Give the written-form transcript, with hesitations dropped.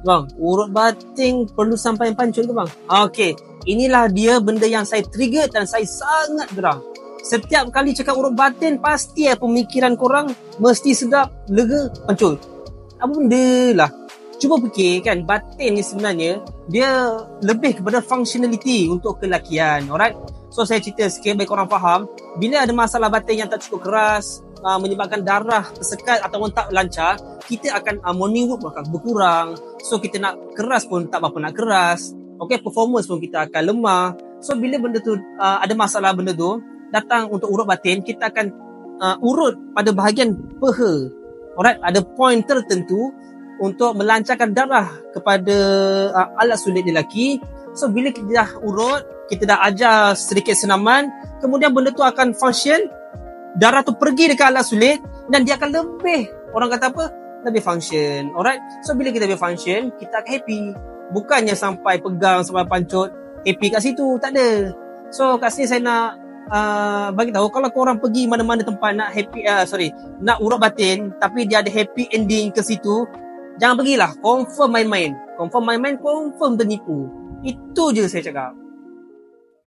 Bang, urut batin perlu sampai pancut ke bang? Okey, inilah dia benda yang saya trigger dan saya sangat geram. Setiap kali cakap urut batin, pasti pemikiran korang mesti sedap, lega, pancut. Apa benda lah? Cuba fikir kan, batin ni sebenarnya dia lebih kepada functionality untuk kelakian, alright? So saya cerita sikit bagi korang faham. Bila ada masalah batin yang tak cukup keras, menyebabkan darah tersekat ataupun tak lancar, kita akan morning work akan berkurang. So kita nak keras pun tak apa nak keras. Okay, performance pun kita akan lemah. So bila benda tu ada masalah benda tu datang untuk urut batin, kita akan urut pada bahagian peha. Alright, ada point tertentu untuk melancarkan darah kepada alat sulit lelaki. So bila kita dah urut, kita dah ajar sedikit senaman, kemudian benda tu akan function, darah tu pergi dekat alat sulit dan dia akan lebih, orang kata apa, lebih function. Alright, so bila kita lebih function, kita akan happy. Bukannya sampai pegang, sampai pancut, happy kat situ, tak ada. So kat sini saya nak bagi tahu, kalau korang pergi mana-mana tempat nak happy, nak urut batin tapi dia ada happy ending ke situ, jangan pergilah. Confirm main-main, confirm ternipu. Itu je saya cakap.